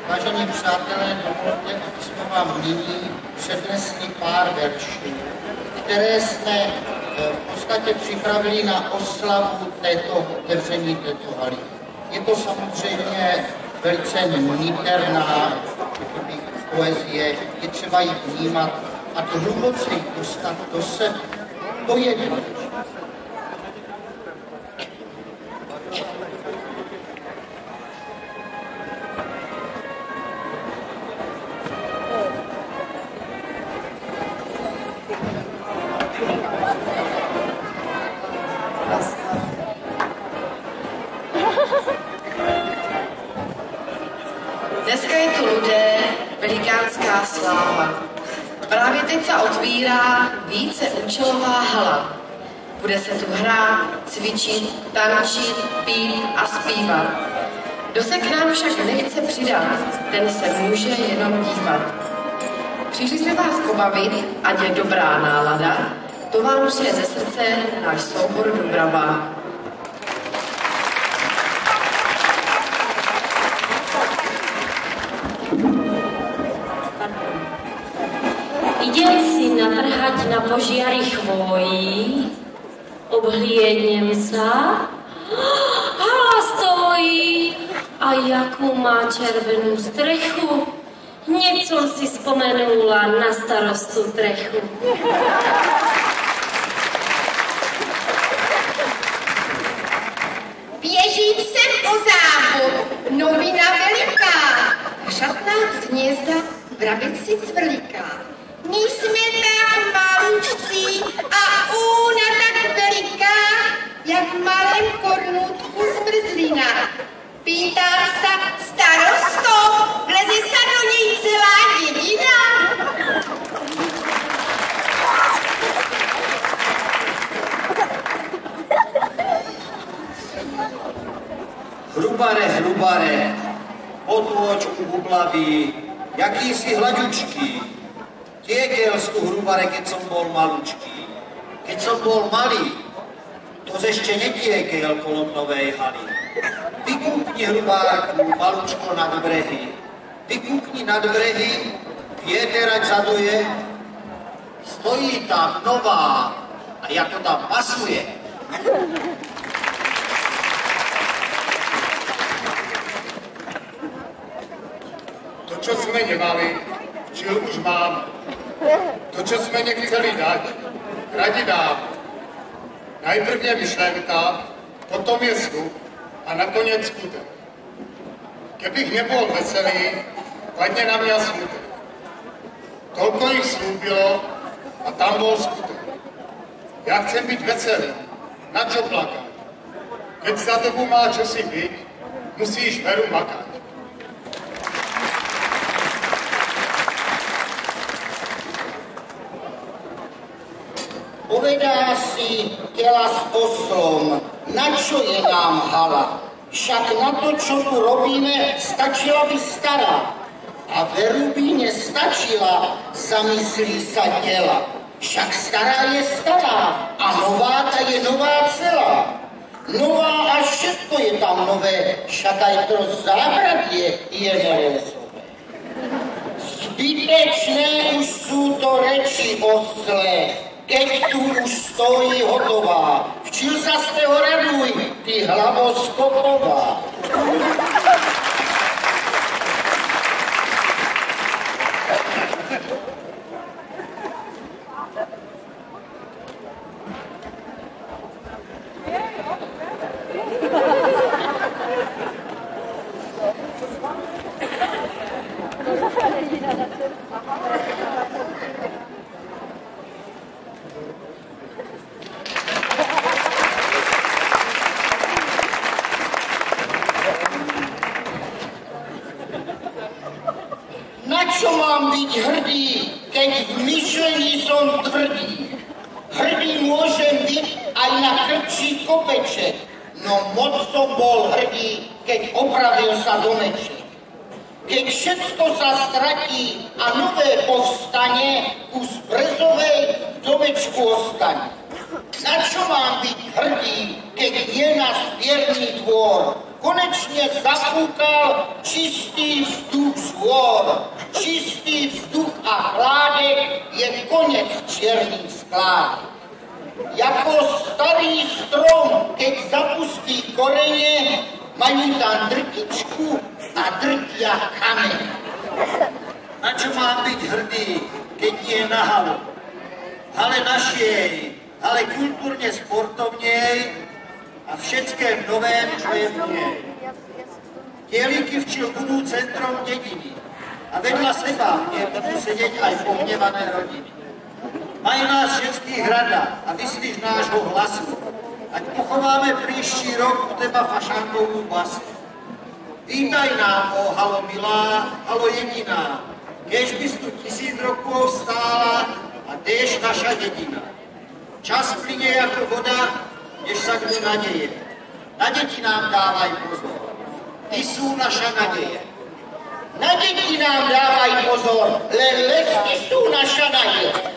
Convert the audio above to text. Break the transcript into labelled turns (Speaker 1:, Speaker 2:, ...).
Speaker 1: Vážení přátelé, dovolte, aby jsme vám nyní přednesli pár veršů, které jsme v podstatě připravili na oslavu otevření této haly. Je to samozřejmě velice niterná poezie, je třeba ji vnímat a to hluboce ji dostat do sebe. To je důležité.
Speaker 2: Dneska je tu lidé, velikánská sláva. Právě teď se otvírá víceúčelová hala. Bude se tu hrát, cvičit, tančit, pít a zpívat. Kdo se k nám však nechce přidat, ten se může jenom dívat. Přišli jsme vás pobavit, ať je dobrá nálada, to vám přeje ze srdce náš soubor Dubrava.
Speaker 3: Idem si natrhať na požiari chvojí, obhliednem sa, hala stojí, a jakú má červenú strechu, hneď som si spomenula na starostu Trechu.
Speaker 4: Běžím sem po zámku, novina veliká, šatná z hnězda vrabici cvrliká. My jsme tak malučcí a úna tak veliká, jak v malém kornůtku zmrzlina. Pýtám se, starosto, vleze se do něj celá dědina?
Speaker 5: Hrubare, hrubare, potôčku bublavý, jaký si hlaďučký. Tiekal z tu hrubare, keď som bol malučký. Keď som bol malý, to ešte netiekal kolom novej haly. Vykúkni, hrubárku, malučko nad brehy. Vykúkni nad brehy, vieter ať zaduje. Stojí tam nová a jako tam pasuje.
Speaker 6: To, čo sme nemali, žil už mám. To, čo sme nechceli dať, radi dám. Najprv je myšlenka, potom je slub a nakonec skutek. Kebych nebol veselý, padne na mňa smutek. Toľko ich slúbilo a tam bol skutek. Ja chcem byť veselý, na čo plakať? Keď za tebou má čosi byť, musíš veru makať.
Speaker 1: Povedá si těla s oslom, na čo je nám hala? Však na to, čo tu robíme, stačila by stará. A veru by nestačila, zamyslí sa těla. Však stará je stará a nová ta je nová celá. Nová a všetko je tam nové, však aj to zábradie je nerezové. Zbytečné už sú to reči oslé, keď tu už stojí hotová. Včil sa z toho raduj, ty hlavo skopová. Na čo mám byť hrdý, keď v myšlení som tvrdý? Hrdý môžem byť aj na krčí kopeček, no moc som bol hrdý, keď opravil sa domeček. Keď všetko sa stratí a nové povstane, kus brezovej domečku ostane. Na čo mám byť hrdý, keď je náš vierný dvor? Konečne zapúkal čistý vzduch z hôr. Čistý vzduch a chládek je konec čiernych skládek. Jako starý strom, keď zapustí korene, majú tam drtičku a drtia kameň.
Speaker 5: Na čo mám byť hrdý, keď nie na halu? Hale našej, hale kultúrne sportovnej a všetké nové, čo je v nej. Tieliky včil budú centrom dediny a vedľa seba v nej budú sedieť aj pohnevané rodiny. Majú nás všetkých rada a vyslíš nášho hlasu, ať pochováme príští rok u teba fašánkovú basu. Vítaj nám, o halo milá, halo jediná, kež bys tu 1000 rokov stála a též naša dedina. Čas plyne ako voda, než sa kdo nadeje. Na deti nám dávaj pozor, ty sú naša nadeje. Na deti nám dávaj pozor, len lesky sú naša nadeje.